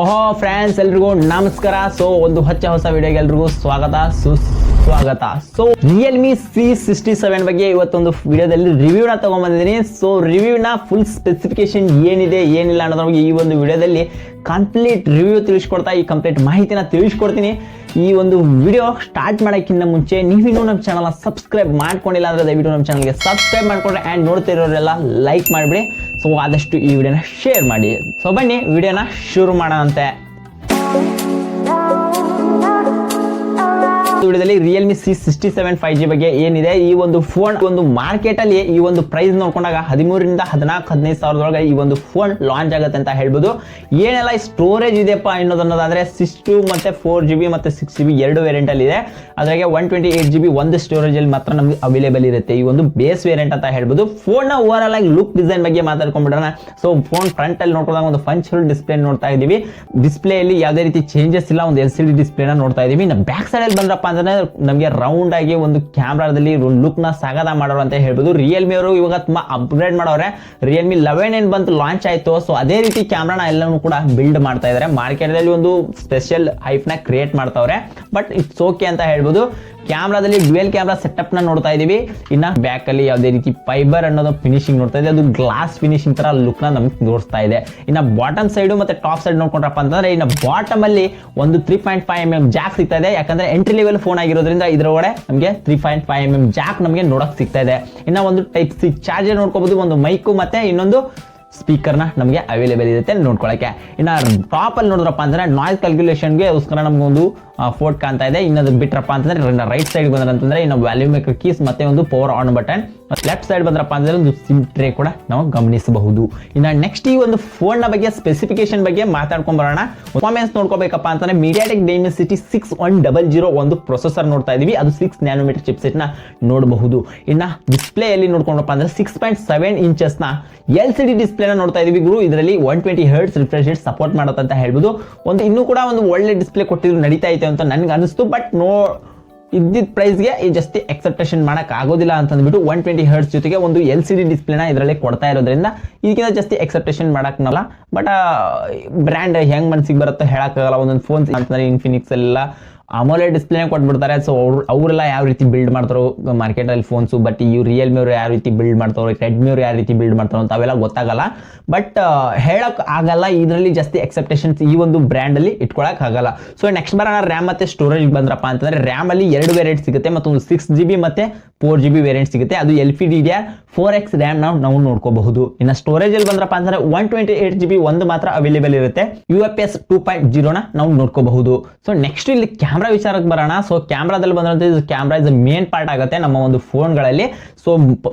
ಓಹೋ ಫ್ರೆಂಡ್ಸ್, ಎಲ್ರಿಗೂ ನಮಸ್ಕಾರ. ಸೊ ಒಂದು ಹೊಸ ವಿಡಿಯೋಗೆ ಎಲ್ರಿಗೂ ಸುಸ್ವಾಗತ. ಸೊ ರಿಯಲ್ಮಿ C67 ಬಗ್ಗೆ ಇವತ್ತೊಂದು ವಿಡಿಯೋದಲ್ಲಿ ರಿವ್ಯೂನ ತಗೊಂಡ್ಬಂದಿದ್ದೀನಿ. ಸೊ ರಿವ್ಯೂನ ಫುಲ್ ಸ್ಪೆಸಿಫಿಕೇಶನ್ ಏನಿದೆ ಏನಿಲ್ಲ ಅನ್ನೋದ್ರ ಬಗ್ಗೆ ಈ ಒಂದು ವಿಡಿಯೋದಲ್ಲಿ ಕಂಪ್ಲೀಟ್ ರಿವ್ಯೂ ತಿಳಿಸ್ಕೊಡ್ತಾ ಈ ಕಂಪ್ಲೀಟ್ ಮಾಹಿತಿನ ತಿಳಿಸ್ಕೊಡ್ತೀನಿ. ಈ ಒಂದು ವಿಡಿಯೋ ಸ್ಟಾರ್ಟ್ ಮಾಡೋಕ್ಕಿಂತ ಮುಂಚೆ ನೀವಿನ್ನೂ ನಮ್ಮ ಚಾನಲ್ನ ಸಬ್ಸ್ಕ್ರೈಬ್ ಮಾಡ್ಕೊಂಡಿಲ್ಲ ಅಂದರೆ ದಯವಿಟ್ಟು ನಮ್ಮ ಚಾನಲ್ಗೆ ಸಬ್ಸ್ಕ್ರೈಬ್ ಮಾಡ್ಕೊಂಡ್ರೆ ಆ್ಯಂಡ್ ನೋಡ್ತಿರೋರೆಲ್ಲ ಲೈಕ್ ಮಾಡಿಬಿಡಿ. ಸೊ ಆದಷ್ಟು ಈ ವಿಡಿಯೋನ ಶೇರ್ ಮಾಡಿ. ಸೊ ಬನ್ನಿ ವಿಡಿಯೋನ ಶುರು ಮಾಡೋಣಂತೆ. ವಿಡಿಯೋದಲ್ಲಿ ರಿಯಲ್ಮಿ C67 5G ಬಗ್ಗೆ ಏನಿದೆ, ಈ ಒಂದು ಫೋನ್ ಒಂದು ಮಾರ್ಕೆಟ್ ಅಲ್ಲಿ ಈ ಒಂದು ಪ್ರೈಸ್ ನೋಡ್ಕೊಂಡಾಗ 13ರಿಂದ 14-15 ಸಾವಿರದೊಳಗೆ ಈ ಒಂದು ಫೋನ್ ಲಾಂಚ್ ಆಗುತ್ತೆ ಅಂತ ಹೇಳ್ಬೋದು. ಏನೆಲ್ಲ ಸ್ಟೋರೇಜ್ ಇದೆಯಪ್ಪ ಅನ್ನೋದಾದ್ರೆ 62 ಮತ್ತೆ 4GB ಮತ್ತೆ 6GB ಎರಡು ವೇರಿಯಂಟ್ ಅಲ್ಲಿ ಇದೆ. ಅದ್ರಾಗೆ 128GB ಒಂದು ಸ್ಟೋರೇಜ್ ಅಲ್ಲಿ ಮಾತ್ರ ನಮ್ಗೆ ಅವೈಲೇಬಲ್ ಇರುತ್ತೆ. ಈ ಒಂದು ಬೇಸ್ ವೇರಿಯಂಟ್ ಅಂತ ಹೇಳ್ಬೋದು. ಫೋನ್ ನ ಓವರ್ ಆಲ್ ಆಗಿ ಲುಕ್ ಡಿಸೈನ್ ಬಗ್ಗೆ ಮಾತಾಡ್ಕೊಂಡ್ಬಿಡೋಣ. ಸೊ ಫೋನ್ ಫ್ರಂಟ್ ಅಲ್ಲಿ ನೋಡ್ಕೊಂಡಾಗ ಒಂದು ಪಂಚ್ ಡಿಸ್ಪ್ಲೇ ನೋಡ್ತಾ ಇದೀವಿ. ಡಿಸ್ಪ್ಲೇ ಅಲ್ಲಿ ಯಾವುದೇ ರೀತಿ ಚೇಂಜಸ್ ಇಲ್ಲ, ಒಂದು LCD ಡಿಸ್ಪ್ಲೇನ ನೋಡ್ತಾ ಇದೀವಿ. ಇನ್ನು ಬ್ಯಾಕ್ ಸೈಡ್ ಅಲ್ಲಿ ಬಂದ್ರಪ್ಪ ಅಂದ್ರೆ ನಮಗೆ ರೌಂಡ್ ಆಗಿ ಒಂದು ಕ್ಯಾಮ್ರಾದಲ್ಲಿ ಲುಕ್ ನ ಸಾಗದ ಮಾಡೋರು ಅಂತ ಹೇಳ್ಬೋದು. ರಿಯಲ್ಮಿ ಅವರು ಇವಾಗ ತುಂಬಾ ಅಪ್ಗ್ರೇಡ್ ಮಾಡೋರೆ. ರಿಯಲ್ಮಿ 11 ಏನ್ ಬಂತು ಲಾಂಚ್ ಆಯ್ತು, ಸೊ ಅದೇ ರೀತಿ ಕ್ಯಾಮ್ರಾನ ಎಲ್ಲನೂ ಕೂಡ ಬಿಲ್ಡ್ ಮಾಡ್ತಾ ಇದಾರೆ. ಮಾರ್ಕೆಟ್ ಅಲ್ಲಿ ಒಂದು ಸ್ಪೆಷಲ್ ಹೈಪ್ ನ ಕ್ರಿಯೇಟ್ ಮಾಡ್ತಾವ್ರೆ. ಬಟ್ ಇಟ್ಸ್ ಓಕೆ ಅಂತ ಹೇಳ್ಬೋದು. ಕ್ಯಾಮ್ರಾದಲ್ಲಿ ಡ್ಯುಯಲ್ ಕ್ಯಾಮ್ರಾ ಸೆಟಪ್ ನ ನೋಡ್ತಾ ಇದೀವಿ. ಇನ್ನ ಬ್ಯಾಕ್ ಅಲ್ಲಿ ಯಾವುದೇ ರೀತಿ ಫೈಬರ್ ಅನ್ನೋದು ಫಿನಿಶಿಂಗ್ ನೋಡ್ತಾ ಇದೆ, ಅದು ಗ್ಲಾಸ್ ಫಿನಿಶಿಂಗ್ ತರ ಲುಕ್ ನ ನಮ್ಗೆ ತೋರಿಸ್ತಾ ಇದೆ. ಇನ್ನ ಬಾಟಮ್ ಸೈಡ್ ಮತ್ತೆ ಟಾಪ್ ಸೈಡ್ ನೋಡ್ಕೊಂಡ್ರಪ್ಪ ಅಂತಂದ್ರೆ ಇನ್ನ ಬಾಟಮ್ ಅಲ್ಲಿ ಒಂದು 3.5mm ಜಾಕ್ ಸಿಗ್ತಾ ಇದೆ. ಯಾಕಂದ್ರೆ ಎಂಟ್ರಿ ಲೆವೆಲ್ ಫೋನ್ ಆಗಿರೋದ್ರಿಂದ ಇದರೊಳಗಡೆ ನಮಗೆ 3.5mm ಜಾಕ್ ನಮಗೆ ನೋಡಕ್ ಸಿಗ್ತಾ ಇದೆ. ಇನ್ನ ಒಂದು ಟೈಪ್ ಸಿ ಚಾರ್ಜರ್ ನೋಡ್ಕೋಬಹುದು, ಒಂದು ಮೈಕು ಮತ್ತೆ ಇನ್ನೊಂದು ಸ್ಪೀಕರ್ನ ನಮಗೆ ಅವೈಲೇಬಲ್ ಇರುತ್ತೆ ನೋಡ್ಕೊಳ್ಳೋಕೆ. ಇನ್ನು ಟಾಪ್ ಅಲ್ಲಿ ನೋಡಿದ್ರಪ್ಪ ಅಂದ್ರೆ ನಾಯ್ಸ್ ಕ್ಯಾಲ್ಕುಲೇಷನ್ಗೆ ಗೋಸ್ಕರ ನಮಗೊಂದು ಫೋರ್ಟ್ ಕಾಣ್ತಾ ಇದೆ. ಇನ್ನೊಂದು ಬಿಟ್ರಪ್ಪ ಅಂತಂದ್ರೆ ರೈಟ್ ಸೈಡ್ ಬಂದ್ರಂತಂದ್ರೆ ಇನ್ನು ವ್ಯಾಲ್ಯೂ ಮೇಕರ್ ಕೀಸ್ ಮತ್ತೆ ಒಂದು power on button. Left side ಬಂದ್ರಪ್ಪ ಅಂದ್ರೆ ಒಂದು ಸಿಮ್ ಟ್ರೇ ಕೂಡ ನಾವು ಗಮನಿಸಬಹುದು. ಇನ್ನು ನೆಕ್ಸ್ಟ್ ಈ ಒಂದು ಫೋನ್ ನ ಬಗ್ಗೆ ಸ್ಪೆಸಿಫಿಕೇಶನ್ ಬಗ್ಗೆ ಮಾತಾಡ್ಕೊಂಡ್ ಬರೋಣ. ಪರ್ಫಾರ್ಮೆನ್ಸ್ ನೋಡ್ಕೋಬೇಕಪ್ಪ ಅಂತಂದ್ರೆ MediaTek Dimensity 6100 ಒಂದು ಪ್ರೊಸೆಸರ್ ನೋಡ್ತಾ ಇದೀವಿ. ಅದು 6nm ಚಿಪ್ಸೆಟ್ ನ ನೋಡಬಹುದು. ಇನ್ನ ಡಿಸ್ಪ್ಲೇ ಅಲ್ಲಿ ನೋಡ್ಕೊಂಡ್ರಪ್ಪ ಅಂದ್ರೆ 6.7 ಇಂಚಸ್ ನ LCD ಡಿಸ್ಪ್ಲೇ ನ ನೋಡ್ತಾ ಇದೀವಿ ಗುರು. ಇದರಲ್ಲಿ 120Hz ರಿಫ್ರೆಶ್ ರೇಟ್ ಸಪೋರ್ಟ್ ಮಾಡುತ್ತೆ ಅಂತ ಹೇಳ್ಬೋದು. ಒಂದು ಇನ್ನೂ ಕೂಡ ಒಂದು ಒಳ್ಳೆ ಡಿಸ್ಪ್ಲೇ ಕೊಟ್ಟಿದ್ರು ನಡೀತಾ ಇದೆ ಅಂತ ನನ್ಗೆ ಅನಿಸ್ತು. ಬಟ್ ಇದ್ದಿದ್ದ ಪ್ರೈಸ್ಗೆ ಜಾಸ್ತಿ ಎಕ್ಸೆಪ್ಟೇಷನ್ ಮಾಡಕ್ ಆಗೋದಿಲ್ಲ ಅಂತ ಅಂದ್ಬಿಟ್ಟು 120Hz ಜೊತೆಗೆ ಒಂದು LCD ಡಿಸ್ಪ್ಲೇನ ಇದರಲ್ಲಿ ಕೊಡ್ತಾ ಇರೋದ್ರಿಂದ ಇದಕ್ಕಿಂತ ಜಾಸ್ತಿ ಎಕ್ಸೆಪ್ಟೇಷನ್ ಮಾಡಕ್ನಲ್ಲ. ಬಟ್ ಬ್ರ್ಯಾಂಡ್ ಹೆಂಗ್ ಮನ್ಸಿಗೆ ಬರುತ್ತೋ ಹೇಳಕ್ಕಾಗಲ್ಲ. ಒಂದೊಂದು ಫೋನ್ಸ್ ಅಂತಂದ್ರೆ ಇನ್ಫಿನಿಕ್ಸ್ ಎಲ್ಲ ಅಮೋಲೆಡ್ ಡಿಸ್ಪ್ಲೇನೇ ಕೊಟ್ಬಿಡ್ತಾರೆ. ಸೊ ಅವರೆಲ್ಲ ಯಾವ ರೀತಿ ಬಿಲ್ಡ್ ಮಾಡ್ತಾರೋ ಮಾರ್ಕೆಟಲ್ಲಿ ಫೋನ್ಸು. ಬಟ್ ಈ ರಿಯಲ್ಮಿ ಅವರು ಯಾವ ರೀತಿ ಬಿಲ್ಡ್ ಮಾಡ್ತಾರೋ, ರೆಡ್ಮಿ ಅವರು ಯಾವ ರೀತಿ ಬಿಲ್ಡ್ ಮಾಡ್ತಾರೋ ಅಂತ ಅವೆಲ್ಲ ಗೊತ್ತಾಗಲ್ಲ. ಬಟ್ ಹೇಳಕ್ ಆಗಲ್ಲ, ಇದರಲ್ಲಿ ಜಾಸ್ತಿ ಎಕ್ಸೆಪ್ಟೇಷನ್ಸ್ ಈ ಒಂದು ಬ್ರ್ಯಾಂಡ್ ಅಲ್ಲಿ ಇಟ್ಕೊಳಕ್ ಆಗಲ್ಲ. ಸೊ ನೆಕ್ಸ್ಟ್ ಬರೋಣ ರ್ಯಾಮ್ ಮತ್ತೆ ಸ್ಟೋರೇಜ್ ಬಂದ್ರಪ್ಪ ಅಂತಂದ್ರೆ ರ್ಯಾಮ್ ಅಲ್ಲಿ 2 ವೇರಿಯಂಟ್ ಸಿಗುತ್ತೆ, ಮತ್ತೊಂದು 6GB ಮತ್ತೆ 4GB ವೇರಿಯಂಟ್ ಸಿಗುತ್ತೆ. ಅದು LPDDR4X ರ್ಯಾಮ್ ನಾವು ನೋಡ್ಕೋಬಹುದು. ಇನ್ನು ಸ್ಟೋರೇಜ್ ಅಲ್ಲಿ ಬಂದ್ರಪ್ಪ ಅಂತಂದ್ರೆ 128GB ಒಂದು ಮಾತ್ರ ಅವೈಲೇಬಲ್ ಇರುತ್ತೆ. UFS 2.0 ನ ನಾವು ನೋಡ್ಕೋಬಹುದು. ಸೊ ನೆಕ್ಸ್ಟ್ ಇಲ್ಲಿ ಕ್ಯಾಮ್ರಾ ವಿಚಾರಕ್ಕೆ ಬರೋಣ. ಸೊ ಕ್ಯಾಮ್ರಾದಲ್ಲಿ ಬಂದ್ರೆ ಕ್ಯಾಮ್ರಾ ಇಸ್ ಮೇನ್ ಪಾರ್ಟ್ ಆಗುತ್ತೆ ನಮ್ಮ ಒಂದು ಫೋನ್ಗಳಲ್ಲಿ. ಸೊ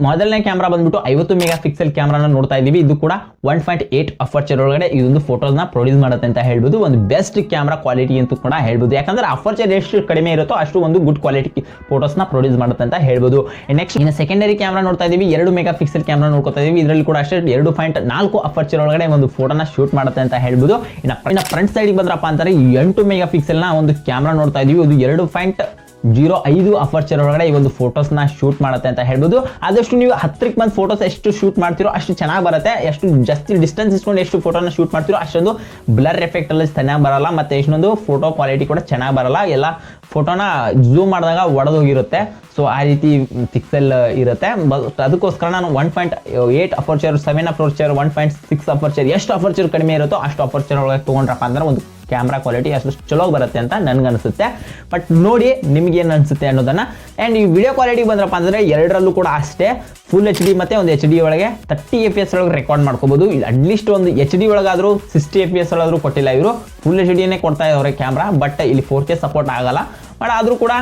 ಮೊದಲನೇ ಕ್ಯಾಮ್ರಾ ಬಂದ್ಬಿಟ್ಟು 50 ಮೆಗಾಪಿಕ್ಸೆಲ್ ಕ್ಯಾಮ್ರಾನ ನೋಡ್ತಾ ಇದೀವಿ. ಇದು ಕೂಡ 1.8 ಅಪರ್ಚರ್ ಒಳಗಡೆ ಇದೊಂದು ಫೋಟೋಸ್ ನ ಪ್ರೊಡ್ಯೂಸ್ ಮಾಡುತ್ತೆ ಅಂತ ಹೇಳ್ಬೋದು. ಒಂದು ಬೆಸ್ಟ್ ಕ್ಯಾಮ್ರಾ ಕ್ವಾಲಿಟಿ ಅಂತ ಕೂಡ ಹೇಳ್ಬೋದು. ಯಾಕಂದ್ರೆ ಅಪರ್ಚರ್ ಎಷ್ಟು ಕಡಿಮೆ ಇರುತ್ತೋ ಅಷ್ಟು ಒಂದು ಗುಡ್ ಕ್ವಾಲಿಟಿ ಫೋಟೋಸ್ ನ ಪ್ರೊಡ್ಯೂಸ್ ಮಾಡುತ್ತೆ ಅಂತ ಹೇಳ್ಬೋದು. ನೆಕ್ಸ್ಟ್ ಇನ್ನು ಸೆಕೆಂಡರಿ ಕ್ಯಾಮ್ರಾ ನೋಡ್ತಾ ಇದೀವಿ. 2 ಮೆಗಾಪಿಕ್ಸೆಲ್ ಕ್ಯಾಮ್ರಾ ನೋಡ್ಕೊತಾ ಇದೀವಿ. ಇದರಲ್ಲಿ ಕೂಡ ಅಷ್ಟೇ 2.4 ಅಪರ್ಚರ್ ಒಳಗಡೆ ಒಂದು ಫೋಟೋನ ಶೂಟ್ ಮಾಡುತ್ತೆ ಅಂತ ಹೇಳ್ಬೋದು. ಇನ್ನು ಫ್ರಂಟ್ ಸೈಡ್ ಬಂದ್ರಪ್ಪ ಅಂತಾರೆ 8 ಮೆಗಾಪಿಕ್ಸೆಲ್ ನ ಒಂದು ಕ್ಯಾಮ್ರಾ ನೋಡ್ತಾ ಇದೀವಿ. ಅದು 2.05 ಅಪರ್ಚರ್ ಒಳಗಡೆ ಈ ಒಂದು ಫೋಟೋಸ್ ನ ಶೂಟ್ ಮಾಡುತ್ತೆ ಅಂತ ಹೇಳ್ಬೋದು. ಆದಷ್ಟು ನೀವು ಹತ್ತಿರಕ್ಕೆ ಬಂದು ಫೋಟೋಸ್ ಎಷ್ಟು ಶೂಟ್ ಮಾಡ್ತಿರೋ ಅಷ್ಟು ಚೆನ್ನಾಗಿ ಬರುತ್ತೆ. ಎಷ್ಟು ಜಾಸ್ತಿ ಡಿಸ್ಟೆನ್ಸ್ ಇಸ್ಕೊಂಡು ಎಷ್ಟು ಫೋಟೋನ ಶೂಟ್ ಮಾಡ್ತಿರೋ ಅಷ್ಟೊಂದು ಬ್ಲರ್ ಎಫೆಕ್ಟ್ ಅಲ್ಲಿ ಚೆನ್ನಾಗಿ ಬರಲ್ಲ. ಮತ್ತೆ ಎಷ್ಟೊಂದು ಫೋಟೋ ಕ್ವಾಲಿಟಿ ಕೂಡ ಚೆನ್ನಾಗಿ ಬರಲ್ಲ. ಎಲ್ಲ ಫೋಟೋನ ಝೂಮ್ ಮಾಡಿದಾಗ ಒಡೆದೋಗಿರುತ್ತೆ. ಸೊ ಆ ರೀತಿ ಪಿಕ್ಸೆಲ್ ಇರುತ್ತೆ. ಅದಕ್ಕೋಸ್ಕರ ನಾನು 1.8 ಅಪರ್ಚರ್, 7 ಅಪರ್ಚರ್, 1.6 ಅಪರ್ಚರ್, ಎಷ್ಟು ಅಪರ್ಚರ್ ಕಡಿಮೆ ಇರುತ್ತೋ ಅಷ್ಟು ಅಪರ್ಚರ್ ಒಳಗೆ ತೊಗೊಂಡ್ರಪ್ಪ ಅಂದ್ರೆ ಒಂದು ಕ್ಯಾಮ್ರಾ ಕ್ವಾಲಿಟಿ ಅಷ್ಟು ಚಲೋ ಬರುತ್ತೆ ಅಂತ ನನ್ಗನ್ಸುತ್ತೆ. ಬಟ್ ನೋಡಿ ನಿಮ್ಗೆ ಏನು ಅನ್ಸುತ್ತೆ ಅನ್ನೋದನ್ನ. ಆ್ಯಂಡ್ ಈ ವಿಡಿಯೋ ಕ್ವಾಲಿಟಿ ಬಂದ್ರಪ್ಪ ಅಂದ್ರೆ ಎರಡರಲ್ಲೂ ಕೂಡ ಅಷ್ಟೇ ಫುಲ್ HD ಮತ್ತೆ ಒಂದು HD ಒಳಗೆ 30 FPS ಒಳಗೆ ರೆಕಾರ್ಡ್ ಮಾಡ್ಕೋಬಹುದು. ಅಟ್ಲೀಸ್ಟ್ ಒಂದು HD ಒಳಗಾದ್ರೂ 60 FPS ಒಳಗಾದ್ರೂ ಕೊಟ್ಟಿಲ್ಲ ಇವರು. ಫುಲ್ HDನೇ ಕೊಡ್ತಾ ಇದ್ದಾರೆ ಕ್ಯಾಮ್ರಾ. ಬಟ್ ಇಲ್ಲಿ 4K ಸಪೋರ್ಟ್ ಆಗಲ್ಲ. ಬಟ್ ಆದ್ರೂ ಕೂಡ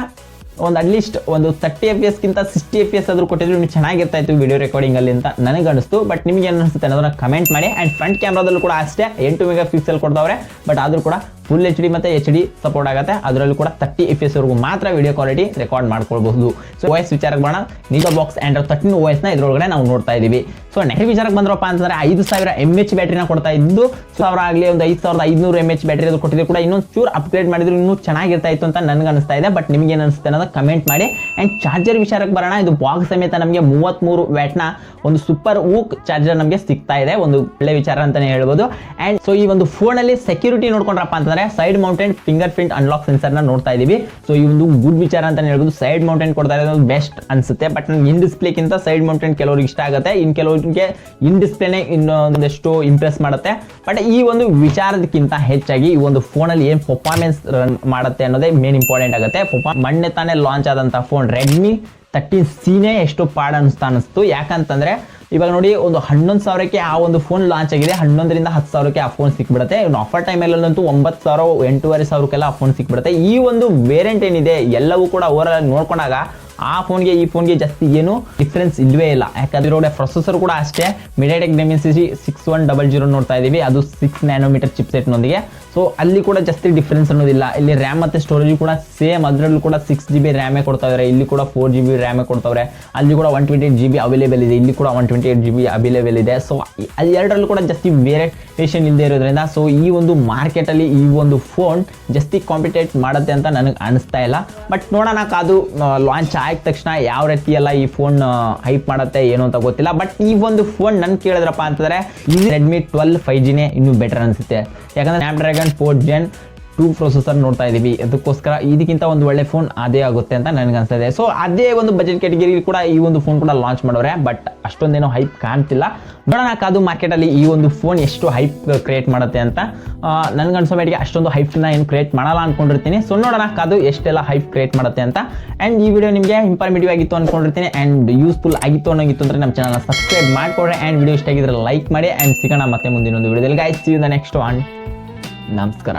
ಒಂದು ಅಟ್ಲೀಸ್ಟ್ ಒಂದು 30 FPS ಗಿಂತ 60 FPS ಆದ್ರೂ ಕೊಟ್ಟಿದ್ರು ನೀವು ಚೆನ್ನಾಗಿರ್ತಾ ಇತ್ತು ವಿಡಿಯೋ ರೆಕಾರ್ಡಿಂಗ್ ಅಲ್ಲಿ ಅಂತ ನನಗೆ ಅನಿಸ್ತು. ಬಟ್ ನಿಮ್ಗೆ ಏನು ಅನಿಸುತ್ತೆ ಅನ್ನೋದನ್ನ ಕಮೆಂಟ್ ಮಾಡಿ. ಆ್ಯಂಡ್ ಫ್ರಂಟ್ ಕ್ಯಾಮ್ರಾದಲ್ಲೂ ಕೂಡ ಅಷ್ಟೇ 8 ಮೆಗಾಪಿಕ್ಸೆಲ್ ಕೊಡ್ತಾವ್ರೆ. ಬಟ್ ಆದ್ರೂ ಕೂಡ ಫುಲ್ HD ಮತ್ತೆ HD ಸಪೋರ್ಟ್ ಆಗುತ್ತೆ. ಅದರಲ್ಲೂ ಕೂಡ 30 FPS ವರೆಗೂ ಮಾತ್ರ ವಿಡಿಯೋ ಕ್ವಾಲಿಟಿ ರೆಕಾರ್ಡ್ ಮಾಡ್ಕೊಳ್ಬಹುದು. ಸೊ OS ವಿಚಾರಕ್ಕೆ ಬರೋಣ. ನಿಜ ಬಾಕ್ಸ್ Android 13 OS ನ ಇದ್ರೊಳಗಡೆ ನಾವು ನೋಡ್ತಾ ಇದೀವಿ. ಸೊ ನೆಕ್ಸ್ಟ್ ವಿಚಾರಕ್ಕೆ ಬಂದ್ರಪ್ಪ ಅಂತಂದ್ರೆ 5000 mAh ಬ್ಯಾಟ್ರಿನ ಕೊಡ್ತಾ ಇದ್ದು, 1000 ಆಗಲಿ ಒಂದು 5500 mAh ಬ್ಯಾಟ್ರಿ ಅದು ಕೊಟ್ಟಿದ್ರು ಕೂಡ ಇನ್ನೊಂದು ಚೂರು ಅಪ್ಗ್ರೇಡ್ ಮಾಡಿದ್ರು ಇನ್ನೂ ಚೆನ್ನಾಗಿರ್ತಾ ಇತ್ತು ಅಂತ ನನಗೆ ಅನಿಸ್ತಾ ಇದೆ. ಬಟ್ ನಿಮ್ಗೆ ಏನು ಅನಿಸುತ್ತೆ ಅನ್ನೋದು ಕಮೆಂಟ್ ಮಾಡಿ. ಅಂಡ್ ಚಾರ್ಜರ್ ವಿಚಾರಕ್ಕೆ ಬರೋಣ. ಇದು ಬಾಕ್ಸ್ ಸಮೇತ ನಮಗೆ 33 ವ್ಯಾಟ್ನ ಒಂದು ಸೂಪರ್ ವೂಕ್ ಚಾರ್ಜರ್ ನಮಗೆ ಸಿಗ್ತಾ ಇದೆ. ಒಂದು ಒಳ್ಳೆ ವಿಚಾರ ಅಂತಾನೆ ಹೇಳ್ಬೋದು. ಅಂಡ್ ಸೊ ಈ ಒಂದು ಫೋನ್ ಅಲ್ಲಿ ಸೆಕ್ಯೂರಿಟಿ ನೋಡ್ಕೊಂಡ್ರಪ್ಪ ಅಂತಂದ್ರೆ side mounted finger print unlock sensor ನ ನೋಡ್ತಾ ಇದೀವಿ. ಸೊ ಈ ಒಂದು ಗುಡ್ ವಿಚಾರ ಅಂತಾನೆ ಹೇಳ್ಬೋದು. ಸೈಡ್ ಮೌಂಟೆಡ್ ಕೊಡ್ತಾ ಇರೋದು ಬೆಸ್ಟ್ ಅನ್ಸುತ್ತೆ. ಬಟ್ ನನಗೆ ಇನ್ ಡಿಸ್ಪ್ಲೇಕ್ಕಿಂತ ಸೈಡ್ ಮೌಂಟೆಡ್ ಕೆಲವರಿಗೆ ಇಷ್ಟ ಆಗುತ್ತೆ, ಇನ್ ಕೆಲವರಿಗೆ ಇನ್ ಡಿಸ್ಪ್ಲೇನೆ ಇನ್ನೊಂದಷ್ಟು ಇಂಪ್ರೆಸ್ ಮಾಡುತ್ತೆ. ಬಟ್ ಈ ಒಂದು ವಿಚಾರದಕ್ಕಿಂತ ಹೆಚ್ಚಾಗಿ ಈ ಒಂದು ಫೋನ್ ಅಲ್ಲಿ ಏನ್ ಪರ್ಫಾರ್ಮೆನ್ಸ್ ರನ್ ಮಾಡುತ್ತೆ ಅನ್ನೋದೇ ಮೇನ್ ಇಂಪಾರ್ಟೆಂಟ್ ಆಗುತ್ತೆ. ಮೊನ್ನೆ ತಾನೇ ಲಾಂಚ್ ಆದಂತ ಫೋನ್ Redmi 13C ಎಷ್ಟು ಪಾಡ್ ಅನಿಸ್ತು. ಯಾಕಂತಂದ್ರೆ ಇವಾಗ ನೋಡಿ ಒಂದು 11,000ಕ್ಕೆ ಆ ಒಂದು ಫೋನ್ ಲಾಂಚ್ ಆಗಿದೆ, 11ರಿಂದ 10,000ಕ್ಕೆ ಆ ಫೋನ್ ಸಿಕ್ಬಿಡುತ್ತೆ. ಇನ್ನು ಆಫರ್ ಟೈಮಲ್ಲಂತೂ 9,000 8,500ಕ್ಕೆಲ್ಲ ಆ ಫೋನ್ ಸಿಕ್ಬಿಡುತ್ತೆ. ಈ ಒಂದು ವೇರಿಯಂಟ್ ಏನಿದೆ ಎಲ್ಲವೂ ಕೂಡ ಓವರ್ ಆಲ್ ನೋಡ್ಕೊಂಡಾಗ ಆ ಫೋನ್ಗೆ ಈ ಫೋನ್ಗೆ ಜಾಸ್ತಿ ಏನು ಡಿಫ್ರೆನ್ಸ್ ಇಲ್ವೇ ಇಲ್ಲ. ಯಾಕಂದ್ರೆ ಪ್ರೊಸೆಸರ್ ಕೂಡ ಅಷ್ಟೇ MediaTek Dimensity 6100 ನೋಡ್ತಾ ಇದೀವಿ, ಅದು 6 nm ಚಿಪ್ಸೆಟ್ ನೊಂದಿಗೆ. ಸೊ ಅಲ್ಲಿ ಕೂಡ ಜಾಸ್ತಿ ಡಿಫ್ರೆನ್ಸ್ ಅನ್ನೋದಿಲ್ಲ. ಇಲ್ಲಿ ರ್ಯಾಮ್ ಮತ್ತೆ ಸ್ಟೋರೇಜ್ ಕೂಡ ಸೇಮ್, ಅದರಲ್ಲೂ ಕೂಡ 6GB ರ್ಯಾಮೇ ಕೊಡ್ತಾ ಇದ್ದಾರೆ, ಇಲ್ಲಿ ಕೂಡ 4GB ರ್ಯಾಮೇ ಕೊಡ್ತಾವ್ರೆ. ಅಲ್ಲಿ ಕೂಡ 128GB ಅವೈಲೇಬಲ್ ಇದೆ, ಇಲ್ಲಿ ಕೂಡ 128GB ಅವೈಲೇಬಲ್ ಇದೆ. ಸೊ ಅಲ್ಲಿ ಎರಡರಲ್ಲೂ ಕೂಡ ಜಾಸ್ತಿ ವೇರಿಯೇಷನ್ ಇಲ್ಲದೆ ಇರೋದ್ರಿಂದ ಸೊ ಈ ಒಂದು ಮಾರ್ಕೆಟ್ ಅಲ್ಲಿ ಈ ಒಂದು ಫೋನ್ ಜಾಸ್ತಿ ಕಾಂಪಿಟೇಟ್ ಮಾಡುತ್ತೆ ಅಂತ ನನಗೆ ಅನಿಸ್ತಾ ಇಲ್ಲ. ಬಟ್ ನೋಡೋಣ, ಅದು ಲಾಂಚ್ ಆದ ತಕ್ಷಣ ಯಾವ ರೀತಿ ಎಲ್ಲ ಈ ಫೋನ್ ಹೈಪ್ ಮಾಡುತ್ತೆ ಏನು ಅಂತ ಗೊತ್ತಿಲ್ಲ. ಬಟ್ ಈ ಒಂದು ಫೋನ್ ನನ್ ಕೇಳಿದ್ರಪ್ಪ ಅಂತಂದ್ರೆ ಈ Redmi 12 5Gನೇ ಇನ್ನೂ ಬೆಟರ್ ಅನ್ಸುತ್ತೆ. ಯಾಕಂದ್ರೆ Snapdragon 4 Gen 2 ಪ್ರೊಸೆಸರ್ ನೋಡ್ತಾ ಇದೀವಿ, ಅದಕ್ಕೋಸ್ಕರ ಇದಕ್ಕಿಂತ ಒಂದು ಒಳ್ಳೆ ಫೋನ್ ಅದೇ ಆಗುತ್ತೆ ಅಂತ ನನಗೆ ಅನ್ಸ್ತಾ ಇದೆ. ಸೊ ಅದೇ ಒಂದು ಬಜೆಟ್ ಕ್ಯಾಟಗರಿ ಕೂಡ ಈ ಒಂದು ಫೋನ್ ಕೂಡ ಲಾಂಚ್ ಮಾಡೋರೆ, ಬಟ್ ಅಷ್ಟೊಂದೇನೋ ಹೈಪ್ ಕಾಣ್ತಿಲ್ಲ. ನೋಡೋಣ ಅದು ಮಾರ್ಕೆಟ್ ಅಲ್ಲಿ ಈ ಒಂದು ಫೋನ್ ಎಷ್ಟು ಹೈಪ್ ಕ್ರಿಯೇಟ್ ಮಾಡುತ್ತೆ ಅಂತ. ನನ್ಗೆ ಅನ್ಸೋ ಮಟ್ಟಿಗೆ ಅಷ್ಟೊಂದು ಹೈಪ್ನ ಏನು ಕ್ರಿಯೇಟ್ ಮಾಡಲ್ಲ ಅನ್ಕೊಂಡಿರ್ತೀನಿ. ಸೊ ನೋಡೋಣ ಅದು ಎಷ್ಟೆಲ್ಲ ಹೈಪ್ ಕ್ರಿಯೇಟ್ ಮಾಡುತ್ತೆ ಅಂತ. ಅಂಡ್ ಈ ವಿಡಿಯೋ ನಿಮಗೆ ಇನ್ಫಾರ್ಮೇಟಿವ್ ಆಗಿತ್ತು ಅನ್ಕೊಂಡಿರ್ತೀನಿ ಅಂಡ್ ಯೂಸ್ಫುಲ್ ಆಗಿತ್ತು ಅಂದ್ರೆ ನಮ್ಮ ಚಾನಲ್ನ ಸಬ್ಸ್ಕ್ರೈಬ್ ಮಾಡ್ಕೊಡ್ರಿ. ಅಂಡ್ ವಿಡಿಯೋ ಇಷ್ಟ ಆಗಿದ್ರೆ ಲೈಕ್ ಮಾಡಿ. ಅಂಡ್ ಸಿಗೋಣ ಮತ್ತೆ ಮುಂದಿನ ಒಂದು ವಿಡಿಯೋದಲ್ಲಿ. Guys, see you the next one. ನಮಸ್ಕಾರ.